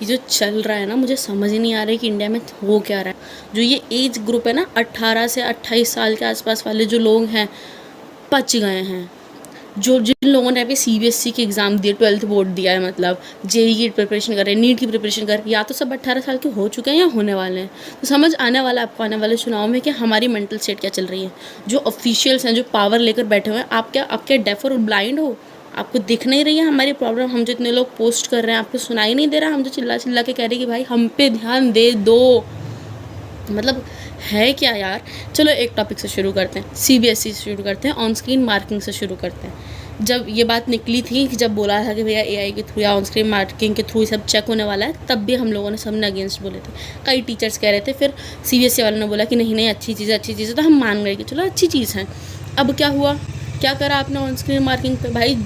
ये जो चल रहा है ना, मुझे समझ ही नहीं आ रहा है कि इंडिया में हो क्या रहा है। जो ये एज ग्रुप है ना, 18 से 28 साल के आसपास वाले जो लोग हैं, पच गए हैं। जो जिन लोगों ने अभी सीबीएसई की एग्ज़ाम दिए, 12th बोर्ड दिया है, मतलब जेईई की प्रिपरेशन कर रहे हैं, नीट की प्रिपरेशन कर रहे हैं, या तो सब 18 साल के हो चुके हैं या होने वाले हैं। तो समझ आने वाला है आपको आने वाले चुनाव में कि हमारी मेंटल स्टेट क्या चल रही है। जो ऑफिशियल्स हैं, जो पावर लेकर बैठे हुए हैं, आप क्या डेफ और ब्लाइंड हो? आपको दिख नहीं रही है हमारी प्रॉब्लम? हम जो इतने लोग पोस्ट कर रहे हैं, आपको सुनाई नहीं दे रहा? हम जो चिल्ला चिल्ला के कह रहे हैं कि भाई हम पे ध्यान दे दो, मतलब है क्या यार। चलो एक टॉपिक से शुरू करते हैं, सीबीएसई से शुरू करते हैं, ऑन स्क्रीन मार्किंग से शुरू करते हैं। जब ये बात निकली थी कि जब बोला था कि भैया एआई के थ्रू या ऑन स्क्रीन मार्किंग के थ्रू सब चेक होने वाला है, तब भी हम लोगों ने सबने अगेंस्ट बोले थे। कई टीचर्स कह रहे थे, फिर सीबीएसई वालों ने बोला कि नहीं नहीं अच्छी चीज़ है, तो हम मान गए कि चलो अच्छी चीज़ है। अब क्या हुआ, क्या करा आपने ऑन स्क्रीन मार्किंग पे? भाई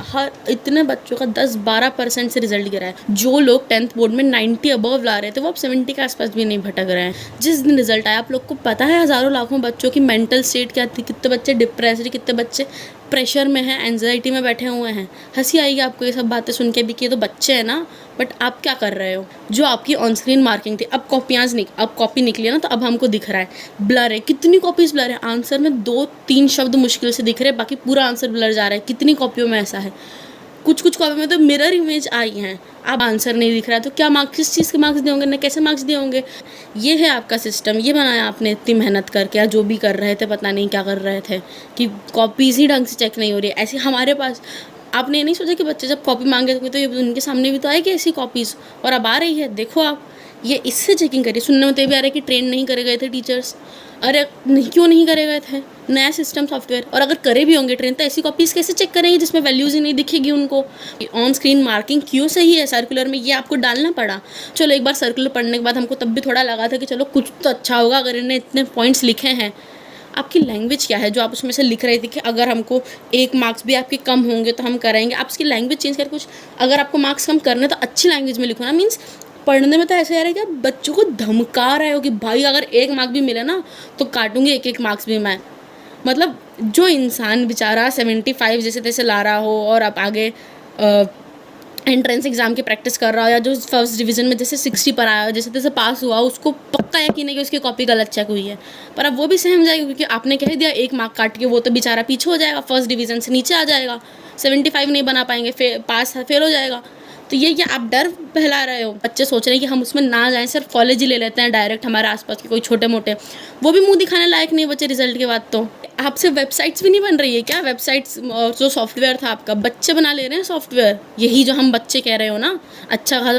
हर इतने बच्चों का 10-12% से रिजल्ट गिरा है। जो लोग 10th बोर्ड में 90 अबव ला रहे थे, वो अब 70 के आसपास भी नहीं भटक रहे हैं। जिस दिन रिजल्ट आया, आप लोग को पता है हज़ारों लाखों बच्चों की मेंटल स्टेट क्या थी, कितने बच्चे डिप्रेस है, कितने बच्चे प्रेशर में हैं, एंजाइटी में बैठे हुए हैं। हंसी आएगी आपको ये सब बातें सुन के भी कि ये तो बच्चे हैं ना, बट आप क्या कर रहे हो? जो आपकी ऑन स्क्रीन मार्किंग थी, अब अब कॉपी निकली है ना, तो अब हमको दिख रहा है ब्लर है। कितनी कॉपीज ब्लर है? आंसर में 2-3 शब्द मुश्किल से दिख रहे हैं, बाकी पूरा आंसर ब्लर जा रहा है। कितनी कॉपियों में ऐसा है? कुछ कुछ कॉपी में तो मिरर इमेज आई हैं, अब आंसर नहीं दिख रहा है, तो क्या मार्क्स, किस चीज़ के मार्क्स दिए होंगे ना, कैसे मार्क्स दिए होंगे? ये है आपका सिस्टम, ये बनाया आपने इतनी मेहनत करके, या जो भी कर रहे थे, पता नहीं क्या कर रहे थे, कि कॉपीज़ ही ढंग से चेक नहीं हो रही है। ऐसे हमारे पास आपने ये नहीं सोचा कि बच्चे जब कॉपी मांगे तो ये उनके सामने भी तो आएगी ऐसी कॉपीज़, और अब आ रही है, देखो आप ये इससे चेकिंग करिए। सुनने में तो भी आ रहा है कि ट्रेन नहीं करे गए थे टीचर्स। अरे नहीं, क्यों नहीं करे गए थे? नया सिस्टम सॉफ्टवेयर, और अगर करे भी होंगे ट्रेन, तो ऐसी कॉपीज़ कैसे चेक करेंगे जिसमें वैल्यूज़ ही नहीं दिखेगी उनको? ऑन स्क्रीन मार्किंग क्यों सही है सर्कुलर में, ये आपको डालना पड़ा। चलो एक बार सर्कुलर पढ़ने के बाद हमको तब भी थोड़ा लगा था कि चलो कुछ तो अच्छा होगा अगर इन्हें इतने पॉइंट्स लिखे हैं। आपकी लैंग्वेज क्या है जो आप उसमें से लिख रहे थे कि अगर हमको 1 मार्क्स भी आपके कम होंगे तो हम करेंगे? आप उसकी लैंग्वेज चेंज करके कुछ, अगर आपको मार्क्स कम करने तो अच्छी लैंग्वेज में लिखो ना। मीन्स पढ़ने में तो ऐसे आ रहा है कि आप बच्चों को धमका रहे हो कि भाई अगर 1 मार्क भी मिले ना तो काटूंगी 1-1 मार्क्स भी मैं। मतलब जो इंसान बेचारा 75 जैसे तैसे ला रहा हो और अब आगे एंट्रेंस एग्जाम की प्रैक्टिस कर रहा हो, या जो फर्स्ट डिवीजन में जैसे 60 पर आया हो, जैसे तैसे पास हुआ, उसको पक्का यकीन है कि उसकी कॉपी गलत चेक हुई है, पर अब वो भी सहम जाएगा क्योंकि आपने कह दिया 1 मार्क काट के, वो तो बेचारा पीछे हो जाएगा, फर्स्ट डिवीजन से नीचे आ जाएगा, 75 नहीं बना पाएंगे, फेल हो जाएगा। तो ये आप डर फैला रहे हो। बच्चे सोच रहे हैं कि हम उसमें ना जाएं, सिर्फ कॉलेज ही ले लेते हैं डायरेक्ट, हमारे आसपास के कोई छोटे मोटे, वो भी मुंह दिखाने लायक नहीं बचे रिजल्ट के बाद। तो आपसे वेबसाइट्स भी नहीं बन रही है क्या? वेबसाइट्स जो सॉफ्टवेयर था आपका, बच्चे बना ले रहे हैं सॉफ्टवेयर, यही जो हम बच्चे कह रहे हो ना, अच्छा खासा